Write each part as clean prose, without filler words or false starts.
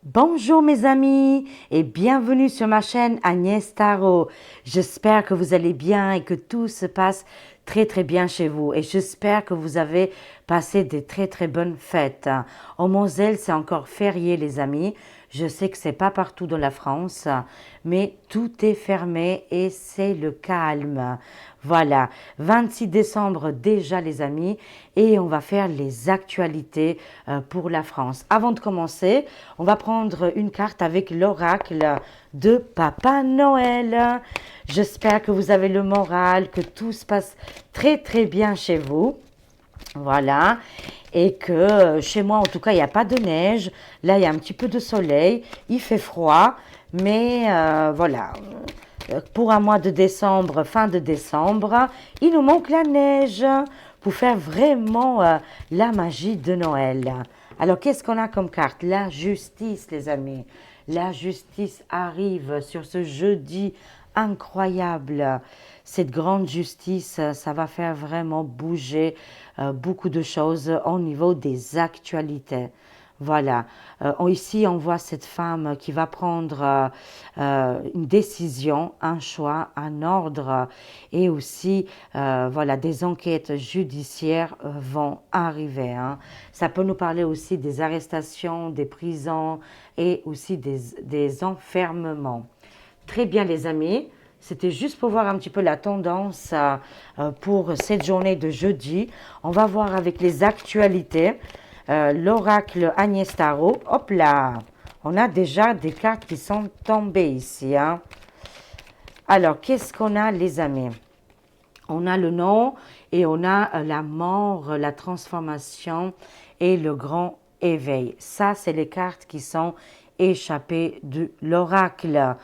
Bonjour mes amis et bienvenue sur ma chaîne Agnès Tarot. J'espère que vous allez bien et que tout se passe très bien chez vous et j'espère que vous avez passé des très bonnes fêtes. Au Moselle, c'est encore férié les amis. Je sais que c'est pas partout dans la France, mais tout est fermé et c'est le calme. Voilà, 26 décembre déjà les amis et on va faire les actualités pour la France. Avant de commencer, on va prendre une carte avec l'oracle de Papa Noël. J'espère que vous avez le moral, que tout se passe très bien chez vous. Voilà. Et que chez moi, en tout cas, il n'y a pas de neige. Là, il y a un petit peu de soleil. Il fait froid. Mais voilà. Pour un mois de décembre, fin de décembre, il nous manque la neige pour faire vraiment la magie de Noël. Alors, qu'est-ce qu'on a comme carte? La justice, les amis. La justice arrive sur ce jeudi incroyable. Cette grande justice, ça va faire vraiment bouger beaucoup de choses au niveau des actualités. Voilà. Ici, on voit cette femme qui va prendre une décision, un choix, un ordre et aussi, voilà, des enquêtes judiciaires vont arriver. Hein. Ça peut nous parler aussi des arrestations, des prisons et aussi des enfermements. Très bien, les amis. C'était juste pour voir un petit peu la tendance pour cette journée de jeudi. On va voir avec les actualités. L'oracle Agnès Tarot. Hop là, on a déjà des cartes qui sont tombées ici. Hein. Alors, qu'est-ce qu'on a, les amis? On a le nom et on a la mort, la transformation et le grand éveil. Ça, c'est les cartes qui sont échappées de l'oracle.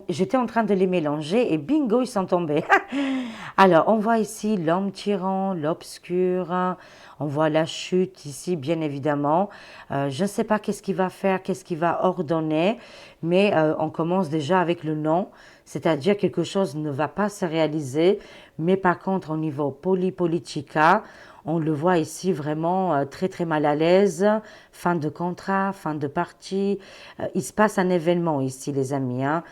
J'étais en train de les mélanger et bingo, ils sont tombés. Alors, on voit ici l'homme tyran, l'obscur. On voit la chute ici, bien évidemment. Je ne sais pas qu'est-ce qu'il va faire, qu'est-ce qu'il va ordonner, mais on commence déjà avec le nom, c'est-à-dire quelque chose ne va pas se réaliser, mais par contre, au niveau politica, on le voit ici vraiment très mal à l'aise, fin de contrat, fin de partie. Il se passe un événement ici, les amis, hein,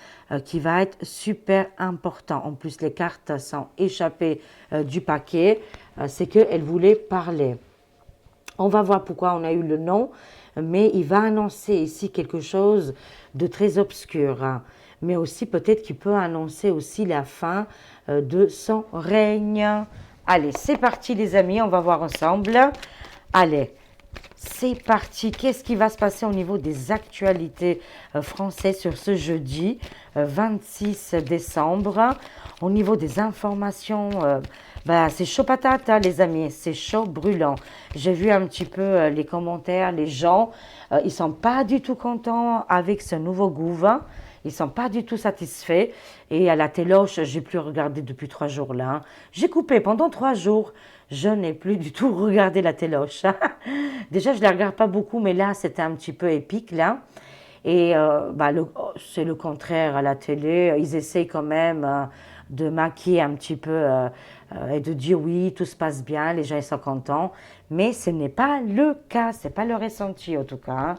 qui va être super important. En plus, les cartes sont échappées du paquet. C'est qu'elle voulait parler. On va voir pourquoi on a eu le nom, mais il va annoncer ici quelque chose de très obscur. Hein. Mais aussi peut-être qu'il peut annoncer aussi la fin de son règne. Allez, c'est parti les amis, on va voir ensemble. Allez, c'est parti. Qu'est-ce qui va se passer au niveau des actualités françaises sur ce jeudi 26 décembre? Au niveau des informations, c'est chaud patate, hein, les amis. C'est chaud brûlant. J'ai vu un petit peu les commentaires, les gens, ils sont pas du tout contents avec ce nouveau gouvernement. Ils sont pas du tout satisfaits. Et à la téloche, j'ai plus regardé depuis 3 jours là. Hein. J'ai coupé pendant 3 jours. Je n'ai plus du tout regardé la téloche. Déjà, je ne la regarde pas beaucoup, mais là, c'était un petit peu épique là. Et c'est le contraire à la télé. Ils essayent quand même de maquiller un petit peu et de dire oui, tout se passe bien, les gens ils sont contents. Mais ce n'est pas le cas, ce n'est pas le ressenti en tout cas. Hein.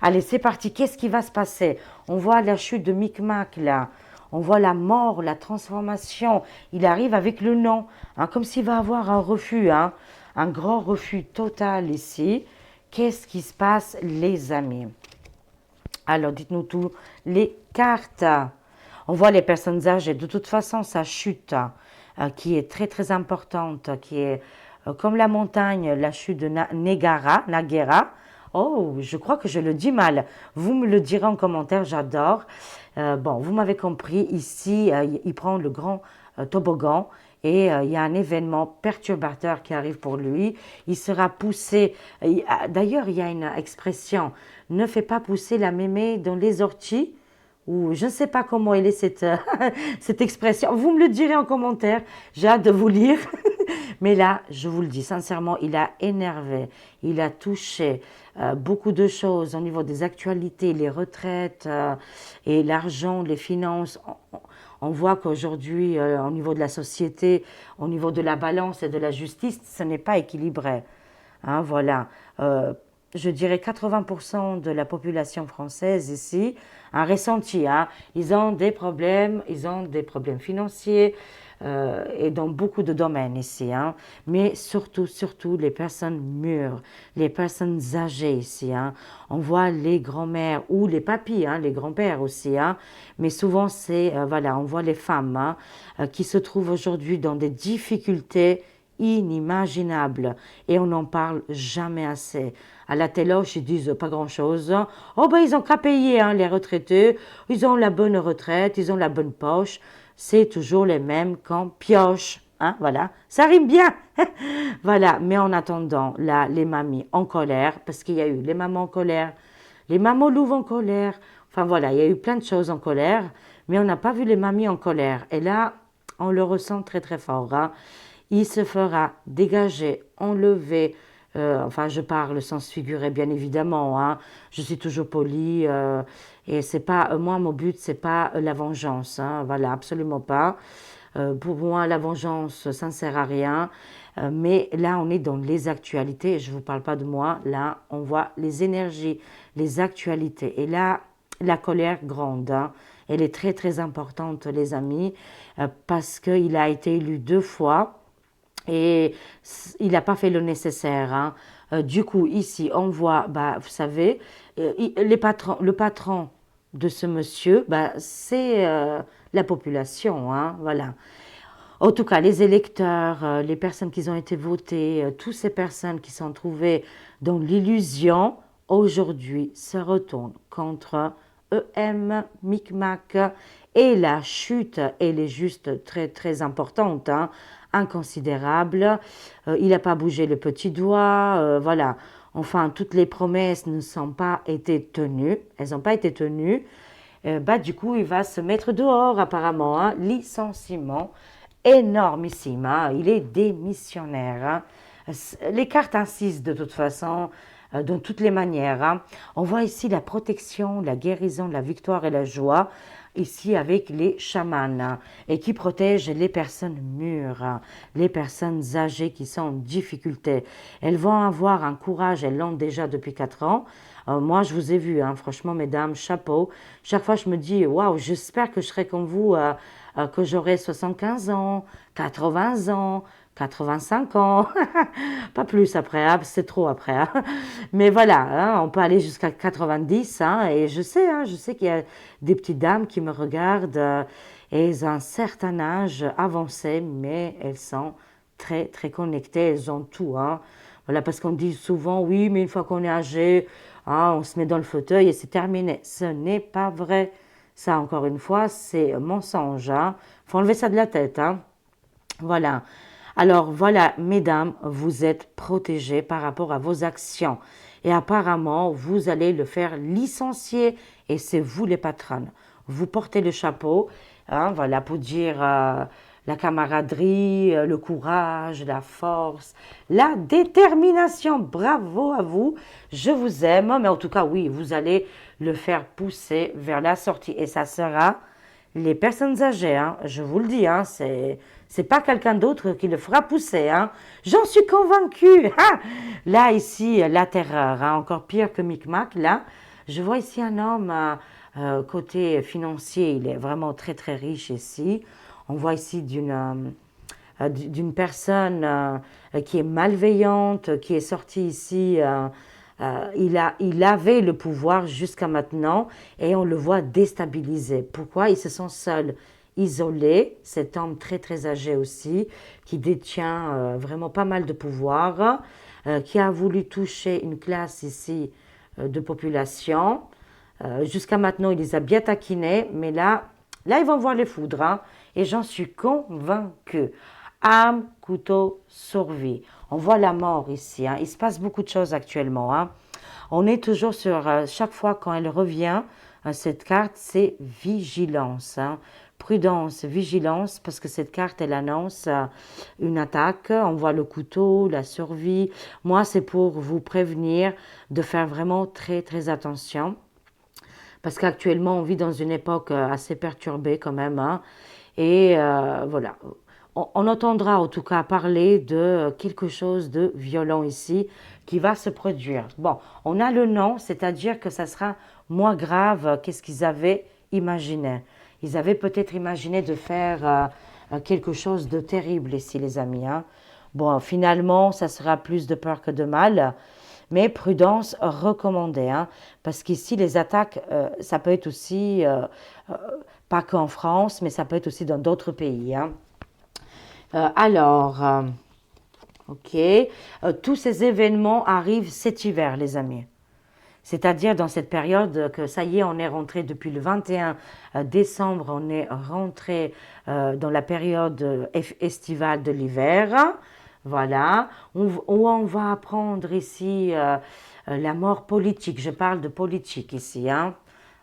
Allez, c'est parti. Qu'est-ce qui va se passer? On voit la chute de Micmac là. On voit la mort, la transformation. Il arrive avec le nom, hein, comme s'il va avoir un refus, hein, un grand refus total ici. Qu'est-ce qui se passe, les amis? Alors, dites-nous tout. Les cartes. On voit les personnes âgées. De toute façon, sa chute, qui est très importante, qui est comme la montagne, la chute de Nagera. Oh, je crois que je le dis mal. Vous me le direz en commentaire, j'adore. Bon, vous m'avez compris. Ici, il prend le grand toboggan et il y a un événement perturbateur qui arrive pour lui. Il sera poussé. D'ailleurs, il y a une expression, ne fais pas pousser la mémé dans les orties. Ou je ne sais pas comment elle est cette, cette expression. Vous me le direz en commentaire. J'ai hâte de vous lire. Mais là, je vous le dis sincèrement, il a énervé, il a touché beaucoup de choses au niveau des actualités, les retraites et l'argent, les finances. On voit qu'aujourd'hui, au niveau de la société, au niveau de la balance et de la justice, ce n'est pas équilibré. Hein, voilà. je dirais 80% de la population française ici a ressenti, hein. Ils ont des problèmes financiers et dans beaucoup de domaines ici, hein. Mais surtout les personnes mûres, les personnes âgées ici, hein. On voit les grands-mères ou les papis, hein, les grands-pères aussi, hein. Mais souvent c'est, voilà, on voit les femmes, hein, qui se trouvent aujourd'hui dans des difficultés inimaginable et on n'en parle jamais assez. À la téloche, ils disent pas grand-chose. Oh ben ils ont qu'à payer, hein, les retraités, ils ont la bonne retraite, ils ont la bonne poche. C'est toujours les mêmes qu'on pioche. Hein, voilà, ça rime bien. Voilà, mais en attendant, là, les mamies en colère, parce qu'il y a eu les mamans en colère, les mamans louves en colère, enfin voilà, il y a eu plein de choses en colère, mais on n'a pas vu les mamies en colère. Et là, on le ressent très très fort, hein. Il se fera dégager, enlever, enfin je parle sans se figurer bien évidemment, hein. Je suis toujours polie et c'est pas, moi mon but c'est pas la vengeance, hein. Voilà, absolument pas. Pour moi la vengeance ça ne sert à rien. Mais là on est dans les actualités, je ne vous parle pas de moi, là on voit les énergies, les actualités et là la colère grande, hein. Elle est très très importante les amis parce qu'il a été élu 2 fois et il n'a pas fait le nécessaire, hein. Du coup, ici, on voit, bah, vous savez, le patron de ce monsieur, bah, c'est la population, hein, voilà. En tout cas, les électeurs, les personnes qui ont été votées, toutes ces personnes qui sont trouvées dans l'illusion, aujourd'hui se retournent contre EM, Micmac, et la chute, elle est juste très très importante, hein, inconsidérable. Il n'a pas bougé le petit doigt, voilà. Enfin, toutes les promesses ne sont pas été tenues, elles n'ont pas été tenues. Bah, du coup, il va se mettre dehors apparemment, hein, licenciement énormissime, hein. Il est démissionnaire, hein. Les cartes insistent de toute façon, de toutes les manières, hein. On voit ici la protection, la guérison, la victoire et la joie, ici avec les chamans, hein, et qui protègent les personnes mûres, hein, les personnes âgées qui sont en difficulté. Elles vont avoir un courage, elles l'ont déjà depuis 4 ans. Moi, je vous ai vu, hein, franchement, mesdames, chapeau. Chaque fois, je me dis, waouh, j'espère que je serai comme vous, que j'aurai 75 ans, 80 ans, 85 ans, pas plus après, hein, c'est trop après, hein. Mais voilà, hein, on peut aller jusqu'à 90, hein, et je sais qu'il y a des petites dames qui me regardent, et elles ont un certain âge avancé, mais elles sont très très connectées, elles ont tout, hein. Voilà, parce qu'on dit souvent, oui, mais une fois qu'on est âgé, hein, on se met dans le fauteuil et c'est terminé. Ce n'est pas vrai. Ça, encore une fois, c'est un mensonge, hein. Faut enlever ça de la tête, hein. Voilà. Alors voilà, mesdames, vous êtes protégées par rapport à vos actions. Et apparemment, vous allez le faire licencier et c'est vous les patronnes. Vous portez le chapeau, hein, voilà, pour dire la camaraderie, le courage, la force, la détermination. Bravo à vous, je vous aime. Mais en tout cas, oui, vous allez le faire pousser vers la sortie et ça sera les personnes âgées, hein, je vous le dis, hein, c'est pas quelqu'un d'autre qui le fera pousser, hein. J'en suis convaincue, hein. Là, ici, la terreur, hein, encore pire que Micmac, là. Je vois ici un homme, côté financier, il est vraiment très très riche ici. On voit ici d'une personne qui est malveillante, qui est sortie ici. Il avait le pouvoir jusqu'à maintenant et on le voit déstabilisé. Pourquoi? Il se sent seul, isolé. Cet homme très très âgé aussi, qui détient vraiment pas mal de pouvoir, qui a voulu toucher une classe ici de population. Jusqu'à maintenant, il les a bien taquinés, mais là ils vont voir les foudres, hein, et j'en suis convaincue. Âme, couteau, survie. On voit la mort ici, hein. Il se passe beaucoup de choses actuellement, hein. On est toujours sur, chaque fois quand elle revient, cette carte, c'est vigilance, hein. Prudence, vigilance, parce que cette carte, elle annonce une attaque. On voit le couteau, la survie. Moi, c'est pour vous prévenir de faire vraiment très, très attention. Parce qu'actuellement, on vit dans une époque assez perturbée quand même, hein. Et voilà. On entendra en tout cas parler de quelque chose de violent ici qui va se produire. Bon, on a le non, c'est-à-dire que ça sera moins grave qu'est-ce qu'ils avaient imaginé. Ils avaient peut-être imaginé de faire quelque chose de terrible ici, les amis, hein. Bon, finalement, ça sera plus de peur que de mal, mais prudence recommandée, hein, parce qu'ici, les attaques, ça peut être aussi, pas qu'en France, mais ça peut être aussi dans d'autres pays, hein. Alors, ok, tous ces événements arrivent cet hiver, les amis. C'est-à-dire dans cette période que ça y est, on est rentré depuis le 21 décembre, on est rentré dans la période estivale de l'hiver. Voilà, où on va apprendre ici la mort politique. Je parle de politique ici, hein.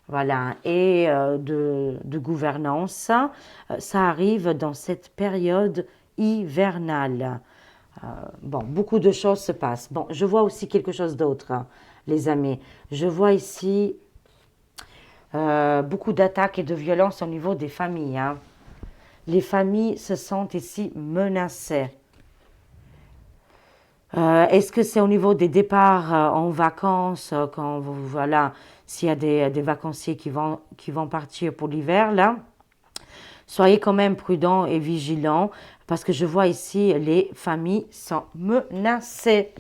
Voilà, et de gouvernance. Ça arrive dans cette période hivernale. Bon, beaucoup de choses se passent. Bon, je vois aussi quelque chose d'autre, hein, les amis. Je vois ici beaucoup d'attaques et de violences au niveau des familles, hein. Les familles se sentent ici menacées. Est-ce que c'est au niveau des départs en vacances, quand voilà, s'il y a des vacanciers qui vont partir pour l'hiver, là? Soyez quand même prudents et vigilants parce que je vois ici les familles sont menacées.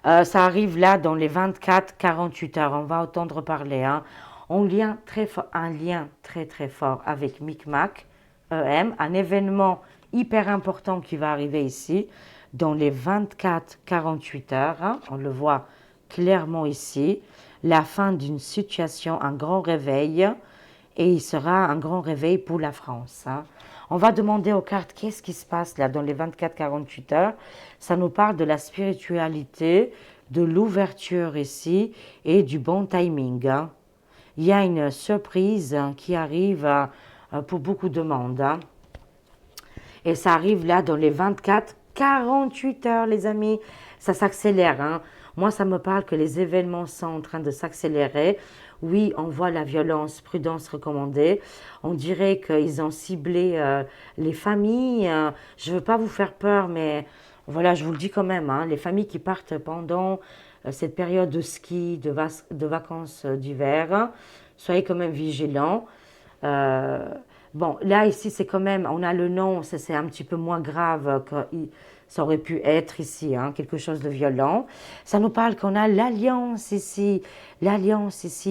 Ça arrive là dans les 24-48 heures, on va entendre parler, hein. Un lien très très fort avec Micmac, EM, un événement hyper important qui va arriver ici dans les 24-48 heures, hein. On le voit clairement ici, la fin d'une situation, un grand réveil, et il sera un grand réveil pour la France, hein. On va demander aux cartes qu'est-ce qui se passe là dans les 24-48 heures. Ça nous parle de la spiritualité, de l'ouverture ici et du bon timing, hein. Il y a une surprise qui arrive pour beaucoup de monde, hein. Et ça arrive là dans les 24-48 heures, les amis. Ça s'accélère, hein. Moi, ça me parle que les événements sont en train de s'accélérer. Oui, on voit la violence, prudence recommandée. On dirait qu'ils ont ciblé les familles. Je ne veux pas vous faire peur, mais voilà, je vous le dis quand même, hein, les familles qui partent pendant cette période de ski, de vacances d'hiver, hein, soyez quand même vigilants. Euh, bon, là, ici, c'est quand même, on a le nom, c'est un petit peu moins grave que ça aurait pu être ici, hein, quelque chose de violent. Ça nous parle qu'on a l'alliance ici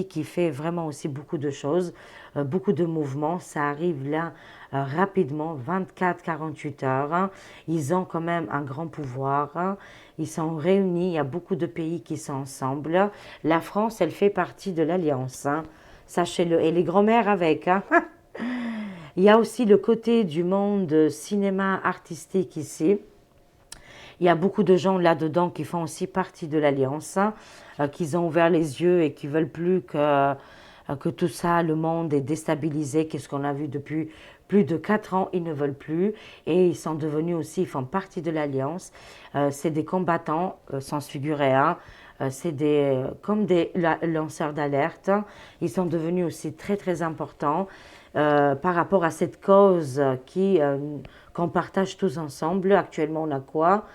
qui fait vraiment aussi beaucoup de choses, beaucoup de mouvements. Ça arrive là rapidement, 24-48 heures, hein. Ils ont quand même un grand pouvoir, hein. Ils sont réunis, il y a beaucoup de pays qui sont ensemble. La France, elle fait partie de l'alliance, hein. Sachez-le, et les grands-mères avec, hein. Il y a aussi le côté du monde cinéma artistique ici. Il y a beaucoup de gens là-dedans qui font aussi partie de l'Alliance, hein, qui ont ouvert les yeux et qui veulent plus que tout ça, le monde est déstabilisé. Qu'est-ce qu'on a vu depuis plus de 4 ans, ils ne veulent plus. Et ils sont devenus aussi, ils font partie de l'Alliance. C'est des combattants, sans se figurer, hein. C'est comme des lanceurs d'alerte, hein. Ils sont devenus aussi très très importants par rapport à cette cause qu'on partage tous ensemble. Actuellement, on a quoi?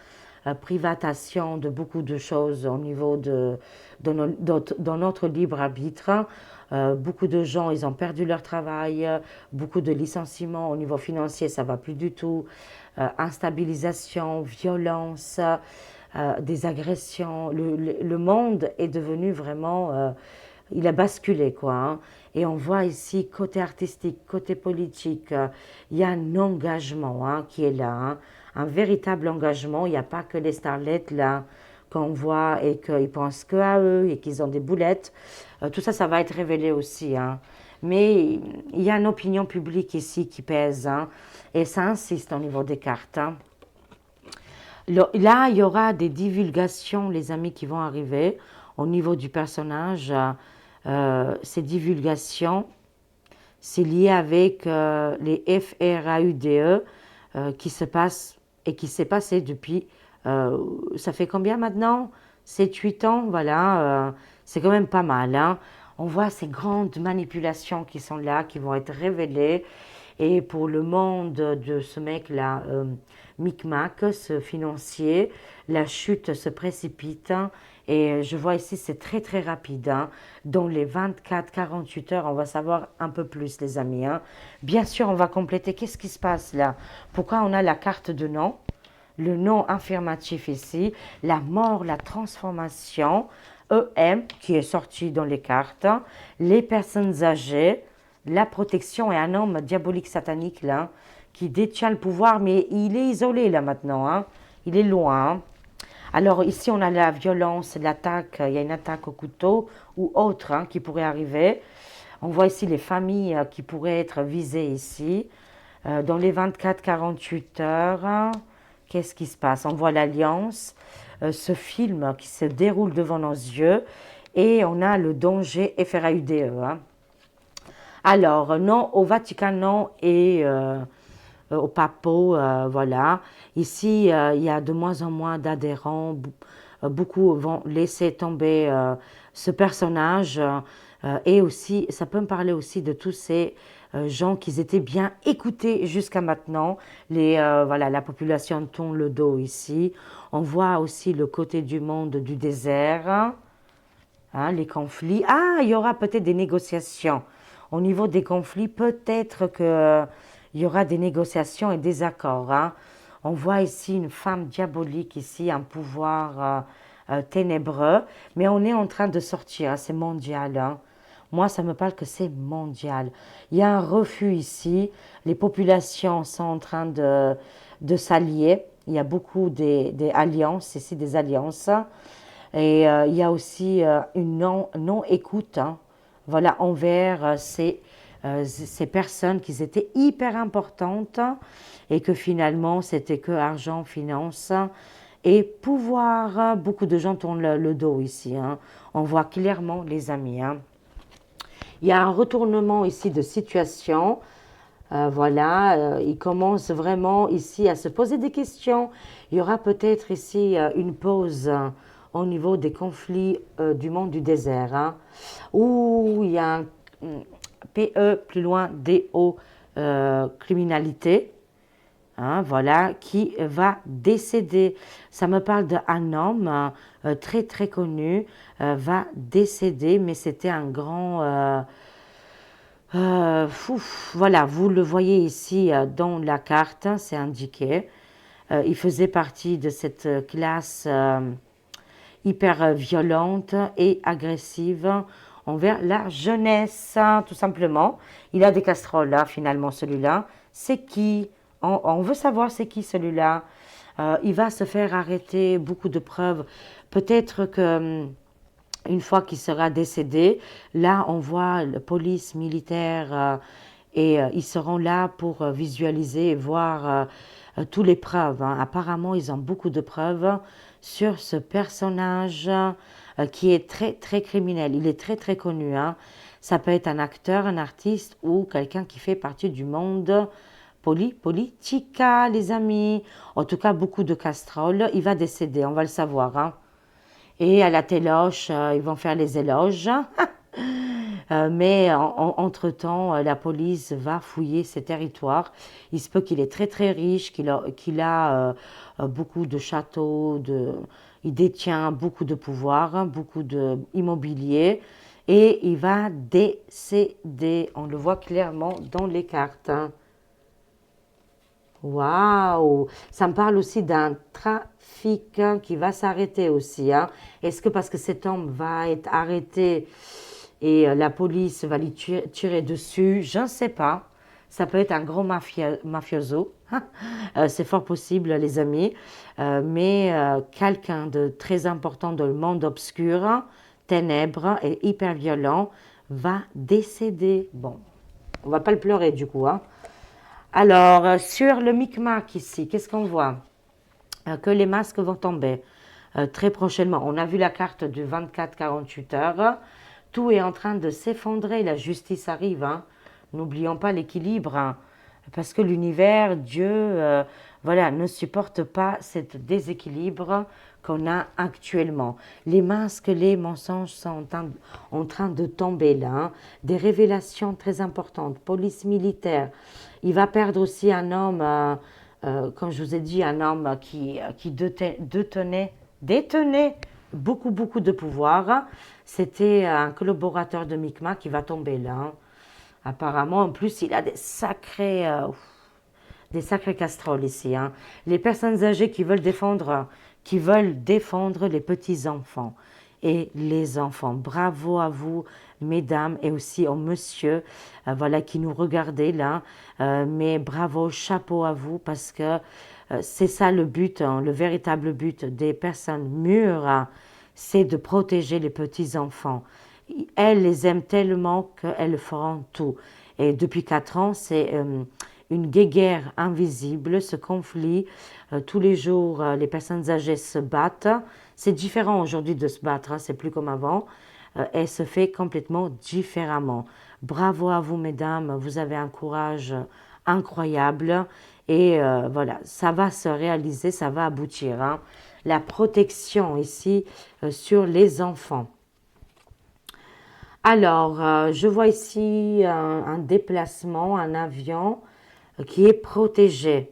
Privatisation de beaucoup de choses au niveau dans notre libre arbitre. Beaucoup de gens, ils ont perdu leur travail, beaucoup de licenciements au niveau financier, ça va plus du tout. Instabilisation, violence, des agressions. Le monde est devenu vraiment, il a basculé, quoi, hein. Et on voit ici, côté artistique, côté politique, il y a un engagement, hein, qui est là, hein, un véritable engagement. Il n'y a pas que les starlets là qu'on voit et qu'ils pensent qu'à eux et qu'ils ont des boulettes. Tout ça, ça va être révélé aussi, hein. Mais il y a une opinion publique ici qui pèse, hein, et ça insiste au niveau des cartes, hein. Là, il y aura des divulgations, les amis, qui vont arriver au niveau du personnage. Ces divulgations, c'est lié avec les FRAUDE qui se passent et qui s'est passé depuis, ça fait combien maintenant? 7-8 ans, voilà, c'est quand même pas mal, hein. On voit ces grandes manipulations qui sont là, qui vont être révélées. Et pour le monde de ce mec-là, micmac, ce financier, la chute se précipite et je vois ici c'est très très rapide. Dans les 24-48 heures, on va savoir un peu plus les amis. Bien sûr, on va compléter. Qu'est-ce qui se passe là? Pourquoi on a la carte de nom? Le nom affirmatif ici, la mort, la transformation, EM qui est sorti dans les cartes, les personnes âgées, la protection et un homme diabolique satanique là qui détient le pouvoir, mais il est isolé là maintenant, il est loin. Alors ici on a la violence, l'attaque, il y a une attaque au couteau ou autre qui pourrait arriver. On voit ici les familles qui pourraient être visées ici. Dans les 24-48 heures, qu'est-ce qui se passe? On voit l'alliance, ce film qui se déroule devant nos yeux et on a le danger FRAUDE. Alors, non au Vatican, non et au Papo, voilà. Ici, il y a de moins en moins d'adhérents. Beaucoup vont laisser tomber ce personnage. Et aussi, ça peut me parler aussi de tous ces gens qui étaient bien écoutés jusqu'à maintenant. Voilà, la population tourne le dos ici. On voit aussi le côté du monde du désert, les conflits. Ah, il y aura peut-être des négociations. Au niveau des conflits, peut-être qu'il y aura des négociations et des accords. On voit ici une femme diabolique, ici un pouvoir ténébreux, mais on est en train de sortir, c'est mondial. Moi, ça me parle que c'est mondial. Il y a un refus ici, les populations sont en train de s'allier. Il y a beaucoup des alliances, ici des alliances. Et il y a aussi une non-écoute, voilà, envers ces personnes qui étaient hyper importantes et que finalement c'était que argent, finance et pouvoir. Beaucoup de gens tournent le dos ici. On voit clairement les amis. Il y a un retournement ici de situation. Voilà, il commence vraiment ici à se poser des questions. Il y aura peut-être ici une pause au niveau des conflits du monde du désert, où il y a un PE plus loin DO criminalité, voilà, qui va décéder. Ça me parle d'un homme très très connu, va décéder, mais c'était un grand... voilà, vous le voyez ici dans la carte, c'est indiqué. Il faisait partie de cette classe hyper violente et agressive envers la jeunesse, tout simplement. Il a des casseroles là, finalement, celui-là. C'est qui? On veut savoir c'est qui celui-là. Il va se faire arrêter, beaucoup de preuves. Peut-être que une fois qu'il sera décédé, là on voit la police militaire et ils seront là pour visualiser et voir toutes les preuves. Apparemment, ils ont beaucoup de preuves sur ce personnage qui est très très criminel. Il est très très connu. Ça peut être un acteur, un artiste ou quelqu'un qui fait partie du monde politica, les amis. En tout cas, beaucoup de casseroles. Il va décéder, on va le savoir. Et à la téloche, ils vont faire les éloges. Mais entre-temps, la police va fouiller ses territoires. Il se peut qu'il est très très riche, qu'il a beaucoup de châteaux, il détient beaucoup de pouvoir, beaucoup d'immobilier. Et il va décéder. On le voit clairement dans les cartes. Waouh! Ça me parle aussi d'un trafic qui va s'arrêter aussi. Est-ce que parce que cet homme va être arrêté et la police va lui tirer dessus? Je ne sais pas. Ça peut être un gros mafioso. C'est fort possible, les amis. Mais quelqu'un de très important dans le monde obscur, ténèbres et hyper violent va décéder. Bon, on va pas le pleurer du coup. Alors, sur le Micmac ici, qu'est-ce qu'on voit? Que les masques vont tomber très prochainement. On a vu la carte du 24-48 heures. Tout est en train de s'effondrer. La justice arrive. N'oublions pas l'équilibre. Parce que l'univers, Dieu, voilà, ne supporte pas ce déséquilibre qu'on a actuellement. Les masques, les mensonges sont en train de tomber là. Des révélations très importantes. Police militaire. Il va perdre aussi un homme comme je vous ai dit, un homme qui détenait beaucoup, beaucoup de pouvoir. C'était un collaborateur de Micmac qui va tomber là, hein. Apparemment, en plus, il a des sacrées casseroles ici, hein. Les personnes âgées qui veulent défendre les petits-enfants et les enfants. Bravo à vous, mesdames, et aussi aux messieurs, voilà, qui nous regardez là. Mais bravo, chapeau à vous, parce que c'est ça le but, hein, le véritable but des personnes mûres, hein, c'est de protéger les petits-enfants. Elles les aiment tellement qu'elles feront tout. Et depuis 4 ans, c'est une guéguerre invisible, ce conflit. Tous les jours, les personnes âgées se battent. C'est différent aujourd'hui de se battre, hein, c'est plus comme avant. Elle se fait complètement différemment. Bravo à vous, mesdames, vous avez un courage incroyable. Et voilà, ça va se réaliser, ça va aboutir, hein. La protection ici sur les enfants. Alors, je vois ici un déplacement, un avion qui est protégé.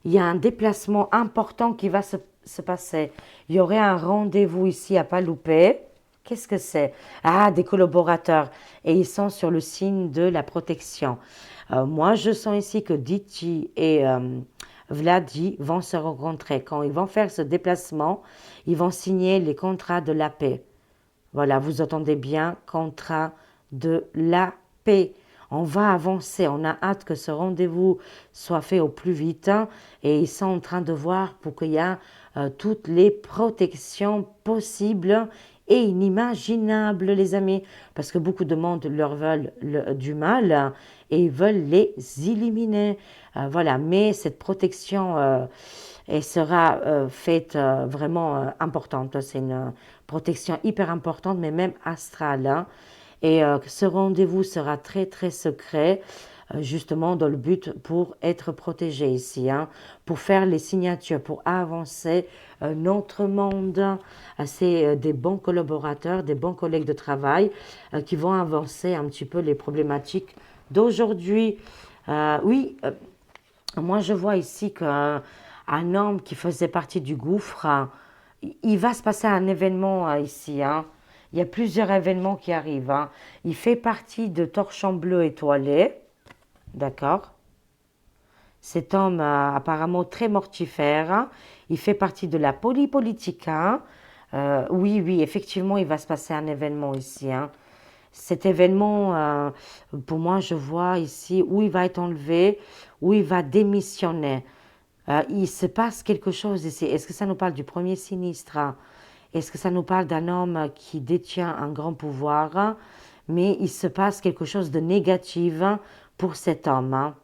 Il y a un déplacement important qui va se passer. Il y aurait un rendez-vous ici à pas louper. Qu'est-ce que c'est? Ah, des collaborateurs. Et ils sont sur le signe de la protection. Moi, je sens ici que Diti et Vladi vont se rencontrer. Quand ils vont faire ce déplacement, ils vont signer les contrats de la paix. Voilà, vous entendez bien, contrat de la paix. On va avancer, on a hâte que ce rendez-vous soit fait au plus vite, hein, et ils sont en train de voir pour qu'il y ait toutes les protections possibles et inimaginables, les amis, parce que beaucoup de monde leur veulent du mal, hein, et ils veulent les éliminer. Voilà, mais cette protection elle sera faite vraiment importante. C'est une protection hyper importante, mais même astrale, hein. Et ce rendez-vous sera très, très secret, justement dans le but pour être protégé ici, hein, pour faire les signatures, pour avancer notre monde. C'est des bons collaborateurs, des bons collègues de travail qui vont avancer un petit peu les problématiques d'aujourd'hui. Oui, moi je vois ici qu'un homme qui faisait partie du gouffre, il va se passer un événement ici, hein. Il y a plusieurs événements qui arrivent, hein. Il fait partie de Torchon Bleu étoilé, d'accord? Cet homme apparemment très mortifère, hein. Il fait partie de la Polypolitica. Oui, oui, effectivement, il va se passer un événement ici, hein. Cet événement, pour moi, je vois ici où il va être enlevé, où il va démissionner. Il se passe quelque chose ici. Est-ce que ça nous parle du premier sinistre? Est-ce que ça nous parle d'un homme qui détient un grand pouvoir? Mais il se passe quelque chose de négatif pour cet homme, hein.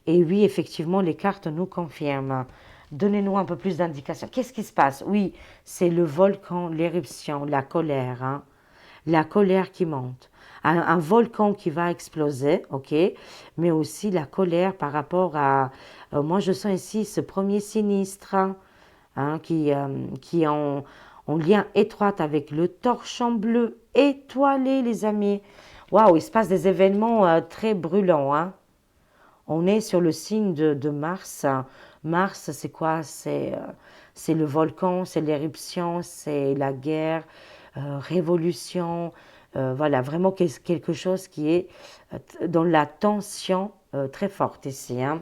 Et oui, effectivement, les cartes nous confirment. Donnez-nous un peu plus d'indications. Qu'est-ce qui se passe? Oui, c'est le volcan, l'éruption, la colère, hein. La colère qui monte. Un volcan qui va exploser, ok, mais aussi la colère par rapport à, moi je sens ici ce premier sinistre, hein, qui est en lien étroit avec le torchon bleu étoilé, les amis. Waouh, il se passe des événements très brûlants, hein. On est sur le signe de Mars. Mars, c'est quoi? C'est le volcan, c'est l'éruption, c'est la guerre, révolution. Voilà, vraiment quelque chose qui est dans la tension très forte ici, hein.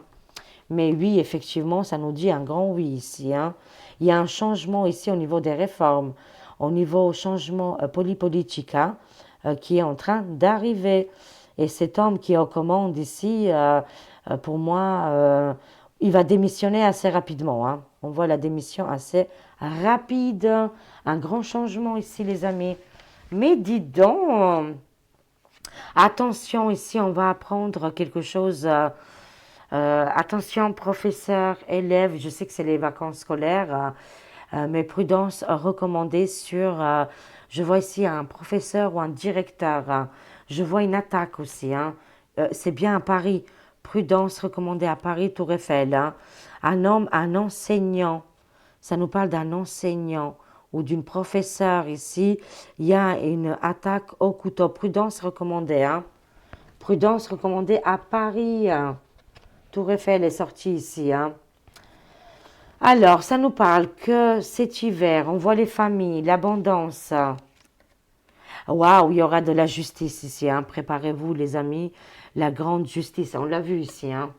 Mais oui, effectivement, ça nous dit un grand oui ici, hein. Il y a un changement ici au niveau des réformes, au niveau changement polypolitica qui est en train d'arriver. Et cet homme qui est aux commandes ici, pour moi, il va démissionner assez rapidement, hein. On voit la démission assez rapide. Un grand changement ici, les amis. Mais dites donc, attention, ici, on va apprendre quelque chose. Attention, professeurs, élèves, je sais que c'est les vacances scolaires, mais prudence recommandée sur, je vois ici un professeur ou un directeur, hein. Je vois une attaque aussi, hein. C'est bien à Paris, prudence recommandée à Paris, Tour Eiffel, hein. Un homme, un enseignant, ça nous parle d'un enseignant ou d'une professeure ici. Il y a une attaque au couteau, prudence recommandée, hein. Prudence recommandée à Paris, hein. Tour Eiffel est sorti ici, hein. Alors, ça nous parle que cet hiver, on voit les familles, l'abondance. Waouh, il y aura de la justice ici, hein. Préparez-vous, les amis, la grande justice. On l'a vu ici, hein.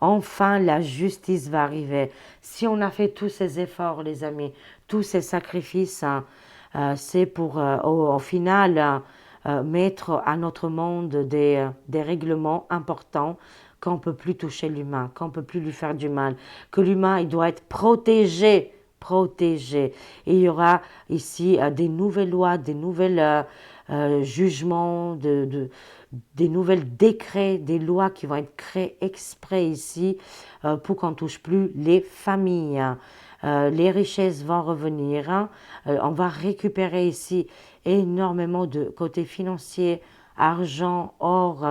Enfin, la justice va arriver. Si on a fait tous ces efforts, les amis, tous ces sacrifices, hein, c'est pour, au final, mettre à notre monde des règlements importants qu'on ne peut plus toucher l'humain, qu'on ne peut plus lui faire du mal, que l'humain, il doit être protégé, protégé. Et il y aura ici des nouvelles lois, des nouvelles jugements, des nouvelles décrets, des lois qui vont être créées exprès ici pour qu'on ne touche plus les familles. Les richesses vont revenir. On va récupérer ici énormément de côté financier, argent, or.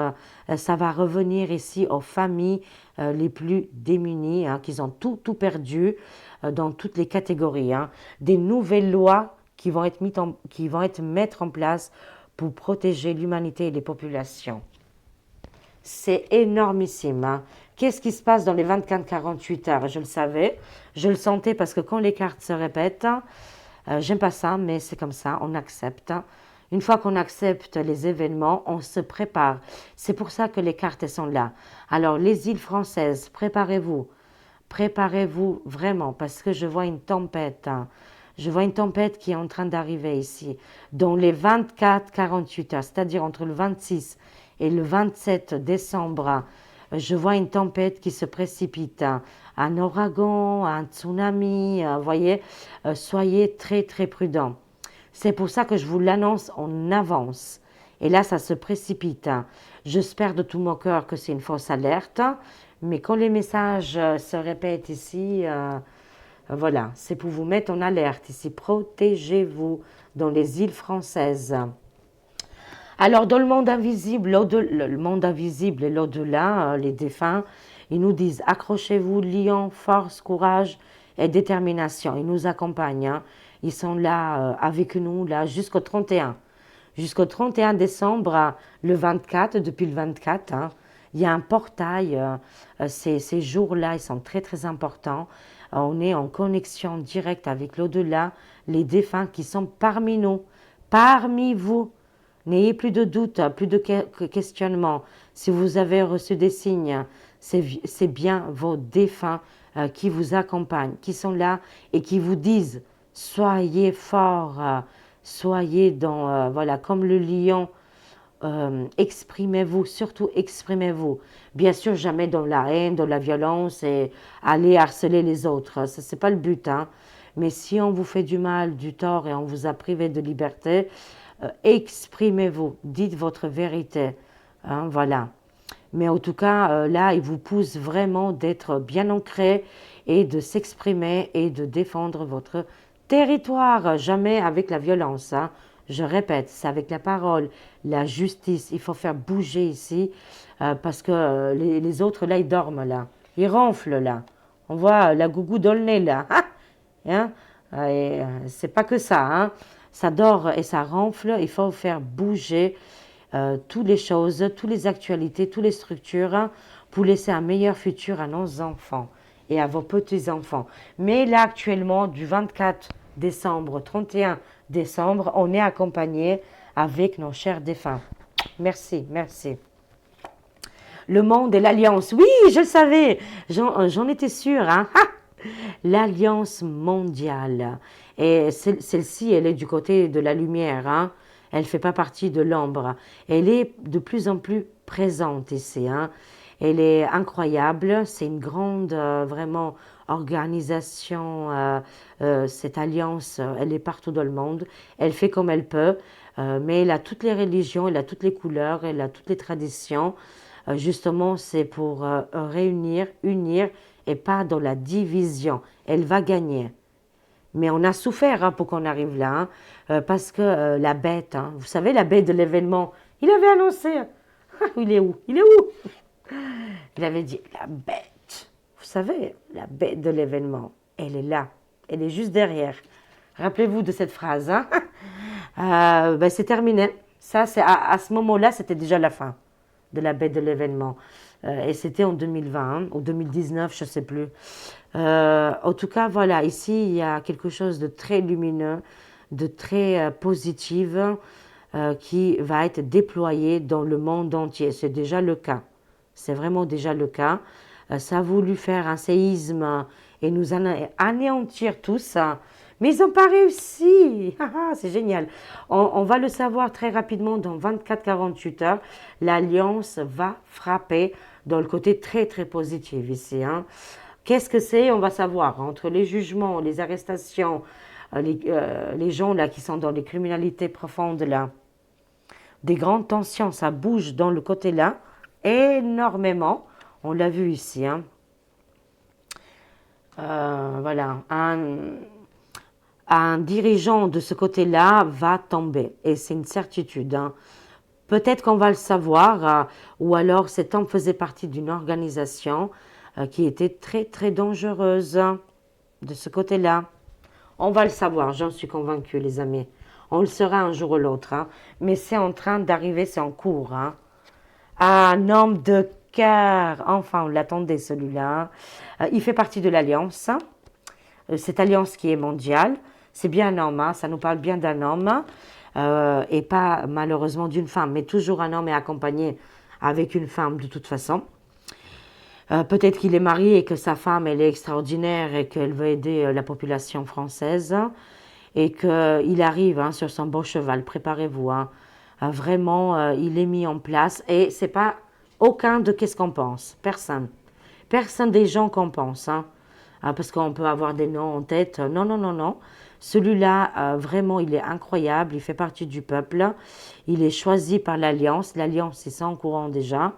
Ça va revenir ici aux familles les plus démunies, hein, qui ont tout perdu dans toutes les catégories. Hein. Des nouvelles lois qui vont être mises en place pour protéger l'humanité et les populations. C'est énormissime. Hein. Qu'est-ce qui se passe dans les 24-48 heures? Je le savais, je le sentais parce que quand les cartes se répètent, j'aime pas ça, mais c'est comme ça, on accepte. Une fois qu'on accepte les événements, on se prépare. C'est pour ça que les cartes sont là. Alors, les îles françaises, préparez-vous. Préparez-vous vraiment parce que je vois une tempête. Hein. Je vois une tempête qui est en train d'arriver ici. Dans les 24-48 heures, c'est-à-dire entre le 26 et le 27 décembre, je vois une tempête qui se précipite. Un ouragan, un tsunami, vous voyez, soyez très très prudents. C'est pour ça que je vous l'annonce en avance. Et là, ça se précipite. J'espère de tout mon cœur que c'est une fausse alerte. Mais quand les messages se répètent ici, voilà, c'est pour vous mettre en alerte ici. Protégez-vous dans les îles françaises. Alors, dans le monde invisible, le monde invisible et l'au-delà, les défunts, ils nous disent accrochez-vous, lion, force, courage et détermination. Ils nous accompagnent. Hein. Ils sont là avec nous là jusqu'au 31. Jusqu'au 31 décembre, le 24, depuis le 24, hein, il y a un portail. Ces jours-là, ils sont très très importants. On est en connexion directe avec l'au-delà, les défunts qui sont parmi nous, parmi vous. N'ayez plus de doute, plus de questionnement. Si vous avez reçu des signes, c'est bien vos défunts qui vous accompagnent, qui sont là et qui vous disent soyez forts, soyez dans, voilà, comme le lion, exprimez-vous, surtout exprimez-vous. Bien sûr, jamais dans la haine, dans la violence et aller harceler les autres. Ce n'est pas le but. Hein. Mais si on vous fait du mal, du tort et on vous a privé de liberté, exprimez-vous, dites votre vérité. Hein, voilà. Mais en tout cas, là, il vous pousse vraiment d'être bien ancré et de s'exprimer et de défendre votre territoire, jamais avec la violence. Hein. Je répète, c'est avec la parole, la justice. Il faut faire bouger ici parce que les autres, là, ils dorment, là. Ils ronflent, là. On voit la gougou dans le nez, là. Hein? C'est pas que ça. Hein? Ça dort et ça ronfle. Il faut faire bouger toutes les choses, toutes les actualités, toutes les structures hein, pour laisser un meilleur futur à nos enfants et à vos petits-enfants. Mais là, actuellement, du 24 décembre au 31 décembre, on est accompagné avec nos chers défunts. Merci, merci. Le monde et l'alliance. Oui, je le savais. J'en étais sûre. Hein? L'alliance mondiale. Et celle-ci, elle est du côté de la lumière. Hein? Elle ne fait pas partie de l'ombre. Elle est de plus en plus présente ici. Hein? Elle est incroyable. C'est une grande, vraiment, organisation. Cette alliance, elle est partout dans le monde. Elle fait comme elle peut. Mais elle a toutes les religions, elle a toutes les couleurs, elle a toutes les traditions. Justement, c'est pour réunir, unir et pas dans la division. Elle va gagner. Mais on a souffert hein, pour qu'on arrive là, hein, parce que la bête, hein, vous savez, la bête de l'événement, il avait annoncé. Il est où? Il est où? Il avait dit, la bête, vous savez, la bête de l'événement, elle est là, elle est juste derrière. Rappelez-vous de cette phrase. Hein? C'est terminé. Ça, c'est à ce moment-là, c'était déjà la fin de la bête de l'événement. Et c'était en 2020 hein, ou 2019, je ne sais plus. En tout cas, voilà, ici, il y a quelque chose de très lumineux, de très positif qui va être déployé dans le monde entier. C'est déjà le cas. C'est vraiment déjà le cas. Ça a voulu faire un séisme et nous anéantir tous. Mais ils n'ont pas réussi. C'est génial. On va le savoir très rapidement dans 24-48 heures. L'Alliance va frapper dans le côté très très positif ici. Hein. Qu'est-ce que c'est? On va savoir. Entre les jugements, les arrestations, les gens là qui sont dans les criminalités profondes là, des grandes tensions, ça bouge dans le côté là énormément. On l'a vu ici. Hein. Voilà, un dirigeant de ce côté-là va tomber et c'est une certitude. Hein. Peut-être qu'on va le savoir ou alors cet homme faisait partie d'une organisation qui était très très dangereuse hein, de ce côté-là. On va le savoir, j'en suis convaincue les amis. On le saura un jour ou l'autre. Hein. Mais c'est en train d'arriver, c'est en cours. Hein. Un homme de cœur, enfin on l'attendait celui-là. Il fait partie de l'Alliance, cette alliance qui est mondiale. C'est bien un homme, hein, ça nous parle bien d'un homme, et pas malheureusement d'une femme, mais toujours un homme est accompagné avec une femme de toute façon. Peut-être qu'il est marié et que sa femme elle est extraordinaire et qu'elle veut aider la population française et qu'il arrive hein, sur son beau cheval, préparez-vous. Hein. Vraiment, il est mis en place et c'est pas aucun de qu'est-ce qu'on pense, personne. Personne des gens qu'on pense, hein. Parce qu'on peut avoir des noms en tête. Non, non, non, non. Celui-là, vraiment, il est incroyable, il fait partie du peuple. Il est choisi par l'Alliance. L'Alliance, ils sont au courant déjà.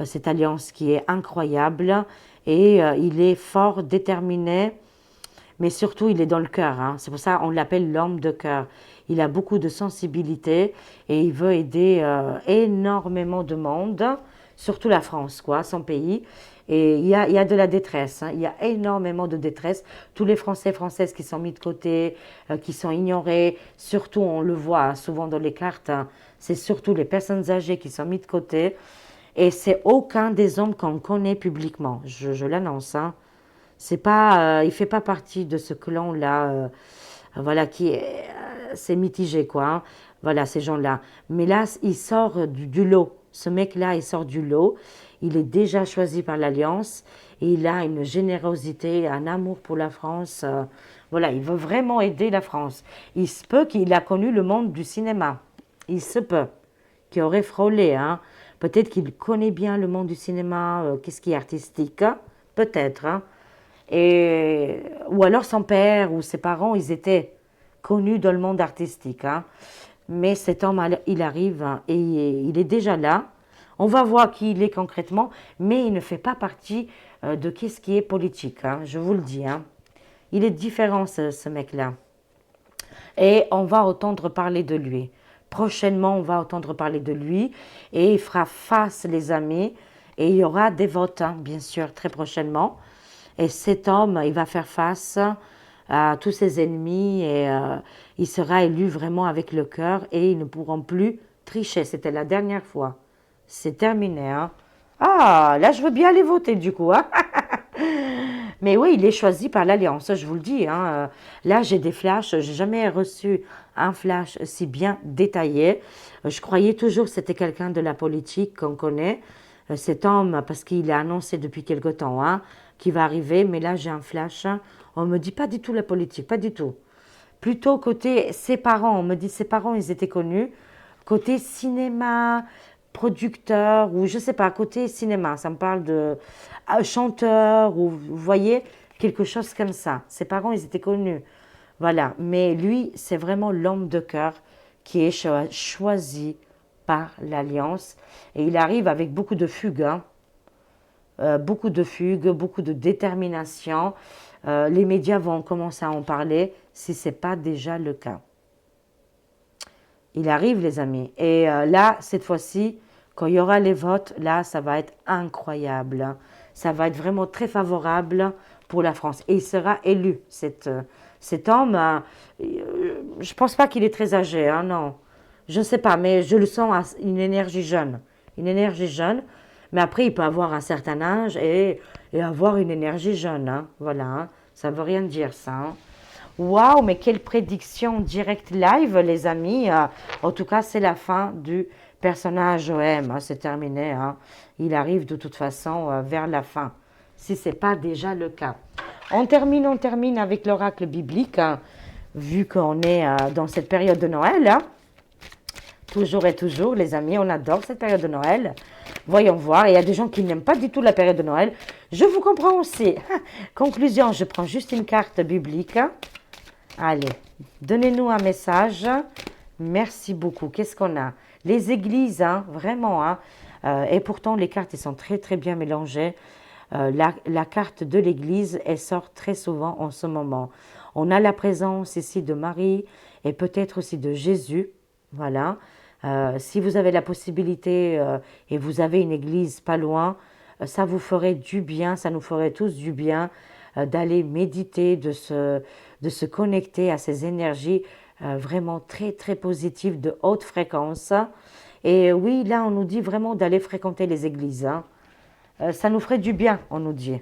Cette alliance qui est incroyable et il est fort déterminé mais surtout il est dans le cœur. Hein. C'est pour ça qu'on l'appelle l'homme de cœur. Il a beaucoup de sensibilité et il veut aider énormément de monde, surtout la France, quoi, son pays. Et il y a de la détresse, hein. Il y a énormément de détresse. Tous les Français et Françaises qui sont mis de côté, qui sont ignorés, surtout on le voit hein, souvent dans les cartes, hein, c'est surtout les personnes âgées qui sont mis de côté. Et c'est aucun des hommes qu'on connaît publiquement, je l'annonce. Hein. C'est pas, il fait pas partie de ce clan-là, voilà, qui est, c'est mitigé, quoi. Hein. Voilà, ces gens-là. Mais là, il sort du lot. Ce mec-là, il sort du lot. Il est déjà choisi par l'Alliance et il a une générosité, un amour pour la France. Voilà, il veut vraiment aider la France. Il se peut qu'il a connu le monde du cinéma. Il se peut qu'il aurait frôlé. Hein. Peut-être qu'il connaît bien le monde du cinéma, qu'est-ce qui est artistique. Hein. Peut-être. Hein. Et, ou alors son père ou ses parents, ils étaient connus dans le monde artistique. Hein. Mais cet homme, il arrive hein, et il est déjà là. On va voir qui il est concrètement, mais il ne fait pas partie de ce qui est politique, hein, je vous le dis. Hein. Il est différent, ce mec-là. Et on va entendre parler de lui. Prochainement, on va entendre parler de lui et il fera face, les amis, et il y aura des votes, hein, bien sûr, très prochainement. Et cet homme, il va faire face à tous ses ennemis et il sera élu vraiment avec le cœur et ils ne pourront plus tricher. C'était la dernière fois. C'est terminé. Hein. Ah, là, je veux bien aller voter du coup. Hein. Mais oui, il est choisi par l'Alliance, je vous le dis. Hein. Là, j'ai des flashs. J'ai jamais reçu un flash si bien détaillé. Je croyais toujours que c'était quelqu'un de la politique qu'on connaît. Cet homme, parce qu'il a annoncé depuis quelque temps hein, qu'il va arriver. Mais là, j'ai un flash. On me dit pas du tout la politique, pas du tout. Plutôt côté ses parents. On me dit ses parents, ils étaient connus. Côté cinéma, producteur, ou je sais pas, côté cinéma. Ça me parle de chanteur, ou vous voyez, quelque chose comme ça. Ses parents, ils étaient connus. Voilà. Mais lui, c'est vraiment l'homme de cœur qui est choisi par l'Alliance. Et il arrive avec beaucoup de fugue. Hein. Beaucoup de fugue, beaucoup de détermination. Les médias vont commencer à en parler si ce n'est pas déjà le cas. Il arrive, les amis. Et là, cette fois-ci, quand il y aura les votes, là, ça va être incroyable. Ça va être vraiment très favorable pour la France. Et il sera élu, cet homme. Je ne pense pas qu'il est très âgé, hein, non. Je ne sais pas, mais je le sens à une énergie jeune. Une énergie jeune. Mais après, il peut avoir un certain âge et avoir une énergie jeune, hein. Voilà, hein. Ça ne veut rien dire, ça, hein. Waouh, mais quelle prédiction direct live, les amis. En tout cas, c'est la fin du personnage OM, hein. C'est terminé, hein. Il arrive de toute façon vers la fin, si ce n'est pas déjà le cas. On termine avec l'oracle biblique, hein, vu qu'on est dans cette période de Noël, hein. Toujours et toujours, les amis, on adore cette période de Noël. Voyons voir, il y a des gens qui n'aiment pas du tout la période de Noël. Je vous comprends aussi. Conclusion, je prends juste une carte biblique. Allez, donnez-nous un message. Merci beaucoup. Qu'est-ce qu'on a? Les églises, hein, vraiment. Hein, et pourtant, les cartes, elles sont très, très bien mélangées. La carte de l'église, elle sort très souvent en ce moment. On a la présence ici de Marie et peut-être aussi de Jésus. Voilà. Si vous avez la possibilité et vous avez une église pas loin, ça vous ferait du bien, ça nous ferait tous du bien d'aller méditer, de se connecter à ces énergies vraiment très très positives de haute fréquence. Et oui, là on nous dit vraiment d'aller fréquenter les églises, hein. Ça nous ferait du bien, on nous dit.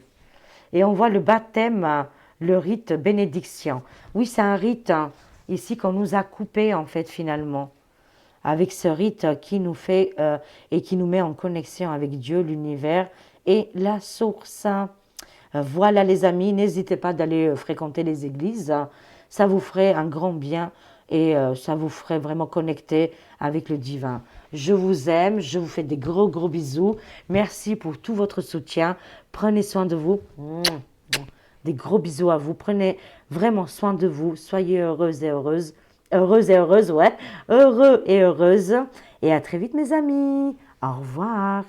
Et on voit le baptême, le rite bénédiction. Oui, c'est un rite hein, ici qu'on nous a coupé en fait finalement. Avec ce rite qui nous fait et qui nous met en connexion avec Dieu, l'univers et la source. Voilà les amis, n'hésitez pas d'aller fréquenter les églises. Ça vous ferait un grand bien et ça vous ferait vraiment connecter avec le divin. Je vous aime, je vous fais des gros gros bisous. Merci pour tout votre soutien. Prenez soin de vous. Des gros bisous à vous. Prenez vraiment soin de vous. Soyez heureuses et heureuses. Heureuse et heureuse, ouais. Heureux et heureuse. Et à très vite mes amis. Au revoir.